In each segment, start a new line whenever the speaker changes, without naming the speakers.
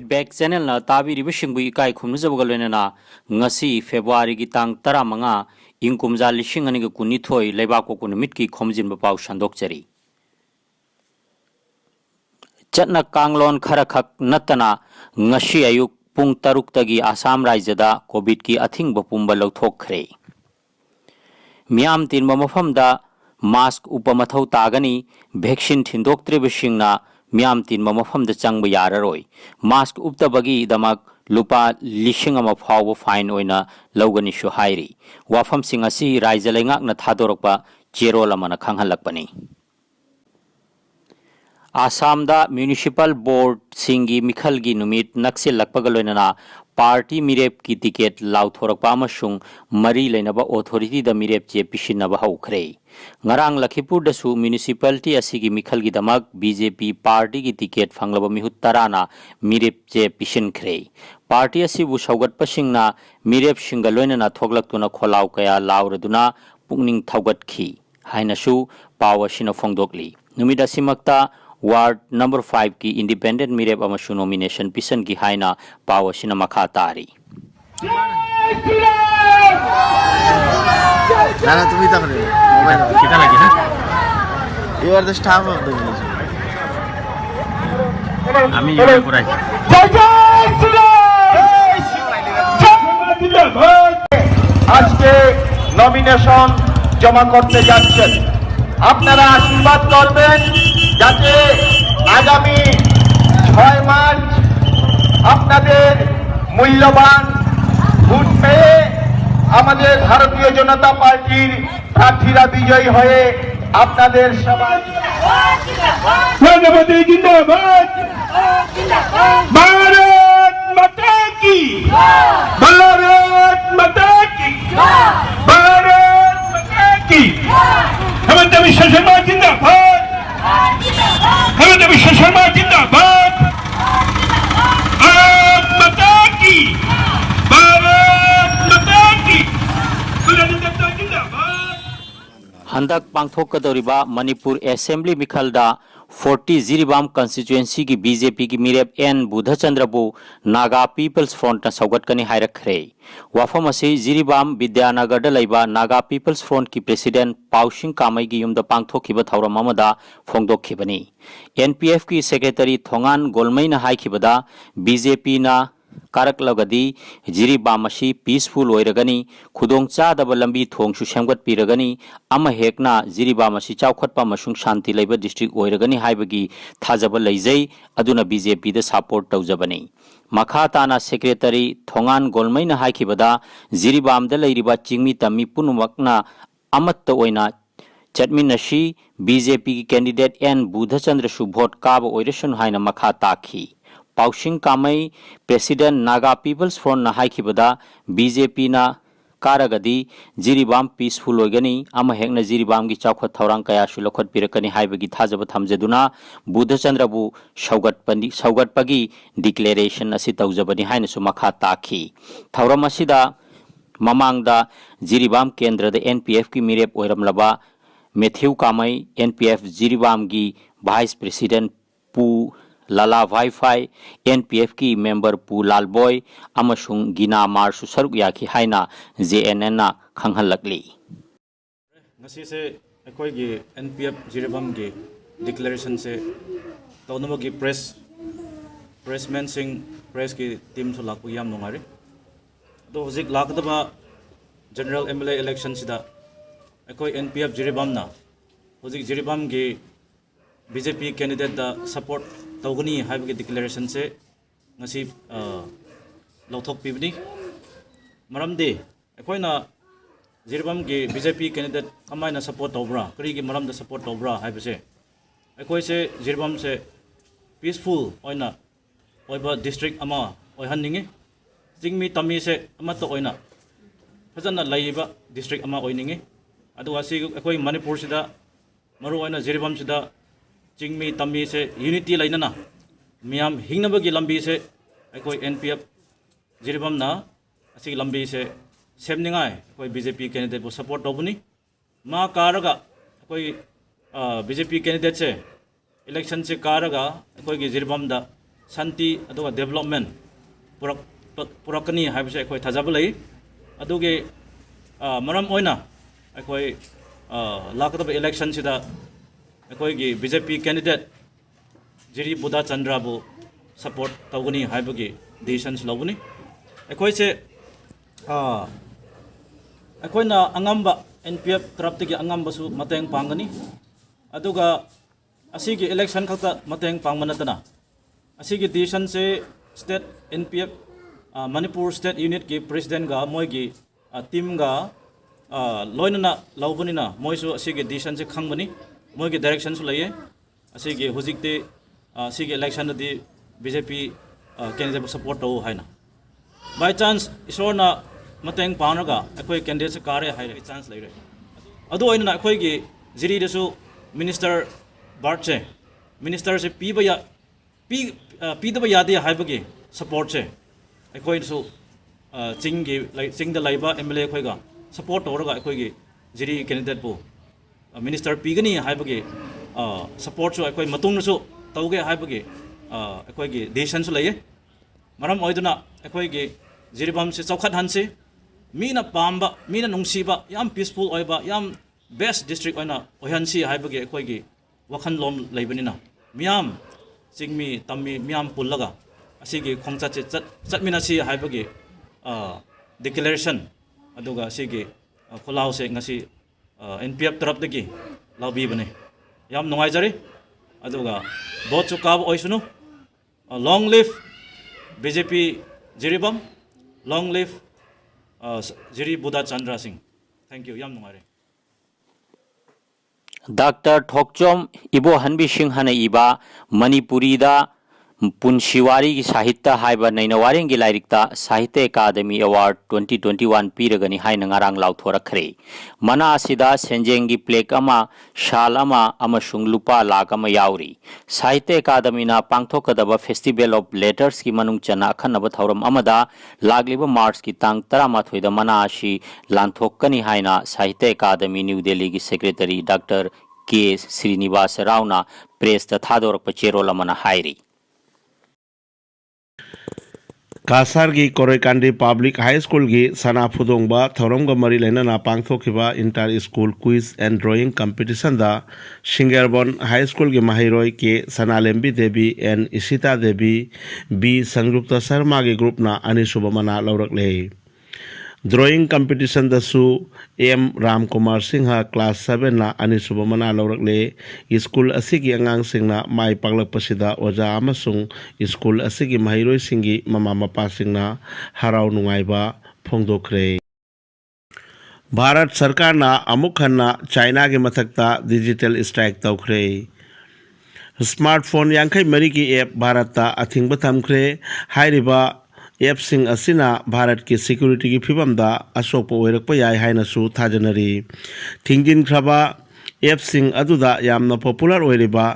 Back channel ना ताबीरिबसिंगबु इकाई खुमनजबगा लोइनना ngasi February gi tang 15 ingkumja lishing ani ga kunithoi Leibakpokpa numit ki khomjinba pau shandokchari chatna kanglon khara khak natana ngasi ayuk pung 6 tagi Assam rajyada covid ki athingba pumba lauthokkhre miam tinba mafamda mask upamathau tagani vaccine thindoktribasingna miam tinba mafamda changba yararoi mask uptabagi damak lupa lishing ama phawba fine oina logani shu hairi wafam singasi raija lengak na thadorokpa cherol amana khanghalakpani Assam da municipal board singi mikhal gi numit naksil lakpaga loinana party mirep ki ticket lauthorakpa amasung mari leinaba authority da mirep che pisinaba haukhre ngarang Lakhipur da su municipality asigi mikhal gi damak BJP party gi ticket phanglaba mihut tarana mirep che pisinkhre party asibu saugat pasingna mirep singa loinana thoglaktuna kholau kaya lauraduna pungning thaugat khi hainasu pawa sina phongdokli numida simakta Ward number 5 ki independent mirep amashu nomination pisan ki haina pawa sina makha tari
Nana tumi tak re mobile kita lagi ha you are the staff of the village
ami yuri purai
আজকে nomination জমা করতে যাচ্ছেন আপনারা আশীর্বাদ করবেন যাতে আগামী 6 March আপনাদের মূল্যবান ভোট পেয়ে আমাদের ভারতীয় জনতা পার্টির প্রার্থীরা বিজয়ী হয়ে আপনাদের সমাজ
জিন্দাবাদ জিন্দাবাদ ভারত মাতা কি ভারত মাতা কি ভারত মাতা কি হেমন্ত বিশ্ব শর্মা জিন্দাবাদ হেমন্ত বিশ্ব শর্মা জিন্দাবাদ ভারত মাতা কি ভারত মাতা কি ভারত মাতা জিন্দাবাদ
handak pangthokadoriba Manipur Assembly Mikhalda 40 Jiribam constituency ki BJP ki mirep N Budhachandrabu Naga People's Front na saugatkani hairakre wafam ase Jiribam Vidyanagar da laiba Naga People's Front ki president Paushing Kamai gi yumda pangthokhiba thauram amada phongdokhibani NPF ki secretary Thongan Golmai na haikibada BJP na karak lagadi Jiribam asi peaceful oiragani khudong chadaba lambi thongsu semgat piragani ama hekna Jiribam asi chawkhatpa masung shanti laiba district oiragani haibagi thajaba leijai aduna BJP da support tawjabani makha tana secretary Thongan Golmai na haikibada Jiribam da leiriba chingmi tammi punumakna amatta oina chatminashi BJP ki candidate N Budhachandra su vote kaba oiration haina makha takhi Paushing Kamai President Naga People's Front na haikibada BJP na karagadi Jiribam peaceful oigani ama hekna Jiribam gi chawkhat thorang kaya sulokhat pirakani haibagi thajaba thamjeduna Budhachandra bu saugat pagi declaration asi tawjabani haina su makha takhi thoram asida mamangda Jiribam kendra da NPF ki mirep oiramlaba Matthew Kamai NPF Jiribam gi Vice President Pu Lala Wi-Fi NPF ki member Pu Lalboy amasung Gina Mar su saruk yaki haina JNN na khanghalakli
ngasi se ekoi gi NPF Jiribam gi declaration se tonomo gi pressman sing press ki team so lakpu yam nongari do hojik lakdaba general MLA election sida ekoi NPF Jiribam na hojik Jiribam gi BJP candidate da support tawgani haibagi declaration se ngasi lauthok pibni maramde ekoina Jiribam gi BJP candidate kamaina support tawbra kari gi maramda support tawbra haibase ekoi se Jiribam se peaceful oina oiba district ama oihanningi jingmi tami se amato oina fajana laiba district ama oiningi adu asi ekoi Manipur sida maru oina Jiribam sida Jingmi tammi se unity lainana miam hingnabagi lambi se ekoi NPF Jiribam na asi lambi se semningai ekoi BJP candidate bo support tobuni ma karaga ekoi BJP candidate se election se karaga ekoi gi Jiribam da santi aduga development purakani haibse akhoi thajaba lei aduge maram oina akhoi lakadaba election sida akhoi gi BJP candidate jiri buddha chandra bu support tawgani haibagi decisions lobuni akhoi se akhoi na angamba NPF traptigi angamba su mateng pangani aduga asigi election khata mateng pangmanatana asigi decision se state NPF Manipur state unit ki president ga moi gi team ga loinana laubani na moi su asigi decision se khangmani moi gi direction su laye asigi hojikte asigi election di BJP candidate support to haina by chance isorna mateng panaga akhoi candidate se kare hai chance lai re adu oina akhoi gi jiri desu minister barche minister se piba ya pidaba yade haibagi support che akhoi su ching the laiba MLA khoi ga support oraga akhoi gi jiri candidate bu minister pigani haibagi support su akhoi matung su tauge haibagi akhoi gi decision su laye maram oiduna akhoi gi jiribam se chawkhat hanse mina pamba mina nungsiba yam peaceful oiba yam best district oina ohansi haibagi akhoi gi wakhan lom leibanina miam singmi tammi miam pullaga asigi khongcha che chatmina si haibagi declaration aduga asigi kholau se ngasi NPF tarap dagi labi bane yam nongai jari aduga vote chu kab oisunu long live BJP jiribam long live jiri buddha chandra singh thank you yam nongai re
Dr. Thokchom Ibo Hanbi Singh hana iba Manipuri da Punshiwari ki Sahitya haiba Nainawaring gi lairikta Sahitya Academy Award 2021 piragani haina ngarang lauthorakhre mana asida senjeng gi plaque ama shal ama amasung lupa lakh ama yauri Sahitya Academy na pangthokadaba Festival of Letters ki manung chana khanaba thauram amada lagliba March ki tang 13 da mana ashi lanthokani haina Sahitya Academy New Delhi gi Secretary Dr. K. Srinivas Rao na press ta thadorakpa cherola mana hairi
Kasar की कोरेकांडी public high school की सना फुदोंबा थौरमगा मरी लेना पांगथोखिबा inter school quiz and drawing competition दा सिंगरबन high school की माहिरोय के सनालेम्बी देवी एंड इशिता देवी बी संयुक्त शर्मा के ग्रुप ना अनिसुब मना लौरकले ड्राइंग कंपटीशन दसु एम राम कुमार सिंह क्लास 7 ना अनिसुब मना लौरकले स्कूल असिगी अंगांग सिंगना माई पागलकपसिदा ओजा अमसुंग स्कूल असिगी माहिरोय सिंगी ममा मपा सिंगना हराव नुंगाइबा फोंदोखरे भारत सरकार ना अमुक हन्ना चाइना के मथक्ता डिजिटल स्ट्राइक तौखरे स्मार्टफोन यांखै मरी की ऐप भारत अथिंग थमखरे हाइरिबा ऐप सिंह असिना भारत की सिक्योरिटी की फिबमदा अशोक ओइरकप याय हाइनसु थाजनरी थिंगिनख्रबा ऐप सिंह अदुदा यामना पॉपुलर ओइरिबा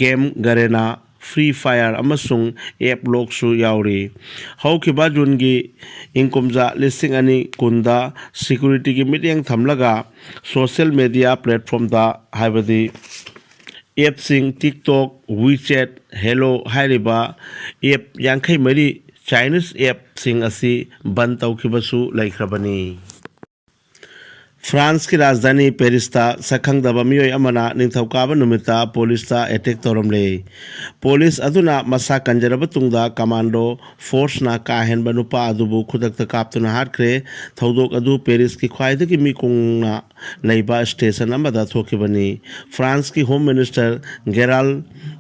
गेम गरेना फ्री फायर अमसुंग ऐप लोकसु यावरी हौखिबा जुनगी इंकुमजा लिस्टिंग अनि कुंदा सिक्योरिटी की मीटिंग थमलगा सोशल मीडिया प्लेटफॉर्म दा हाइबदी ऐप सिंह टिकटॉक वीचैट हेलो हाइरिबा ऐप यांखै मरी Chinese app sing asi ban taukhibasु laikhrabani France की राजधानी पेरिस ता सखंगदबा मियोय अमना निंगथौकाबा नुमिता पुलिस ता अटैक तौरमले पुलिस अदुना मसा कंजरबा तुंगदा कमांडो फोर्स ना काहेनबा नुपा अदुबु खुदकता कापतुना हाटख्रे थौदोक अदु पेरिस की ख्वाइदगी मिकुंगना लेबा स्टेशन अमदा थोखिबनी फ्रांस की होम मिनिस्टर गेराल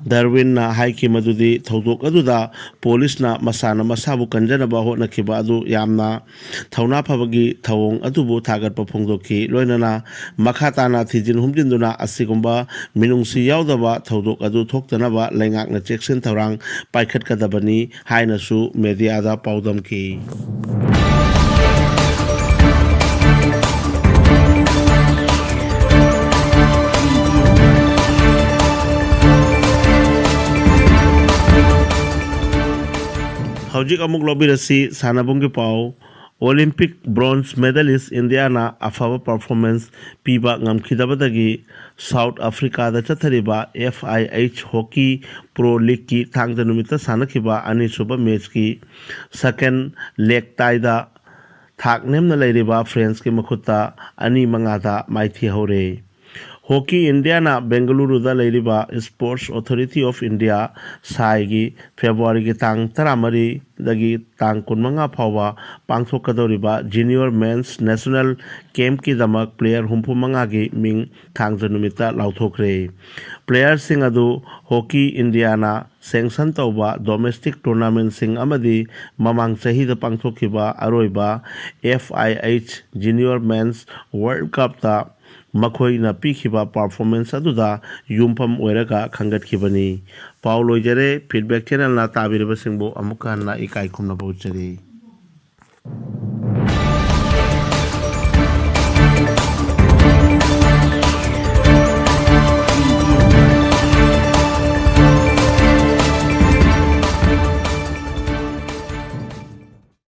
दरविन ना हाइकी मदुदी थौदोक अदुदा पुलिस ना मसाना मसाबु कंजनबा होनखिबा अदु यामना थौना फबगी थौंग अदुबु थागतपा फोंदोखि लोइनना मखाताना थिजिन हुमजिनदुना असिगुंबा मिनुंगसी यावदबा थौदोक अदु थोक्तनबा लैंगाकना चेक्सिन थौरांग पाइखटकदबनी हाइनसु मीडियादा पाउदमखि हौजिक अमुक लॉबी रसी सानाबुंगी पाव Olympic bronze medalist Indiana afaba performance piba ngamkhidabadagi South Africa da chathariba FIH Hockey Pro League ki thangda numita sanakhiba anisuba match ki second leg tie da thak nemna leiriba France ki makhuta ani mangada maithi hore. Hockey India na Bengaluru da leiriba Sports Authority of India saigi February ki tang taramari dagi tang kunmanga phawa pangthokadoriba Junior Men's National Camp ki damak player humpumanga gi ming thangja numita lauthokre. Player sing adu Hockey India na sanction tauba domestic tournament sing amadi mamang chahi da pangthokiba aroiba FIH Junior Men's World Cup ta makhoi na pikhiba performance aduda yumpham oiraga khangatkibani. Paulo jare feedback channel na tabireba singbo amuka na ikai khumna bauchari.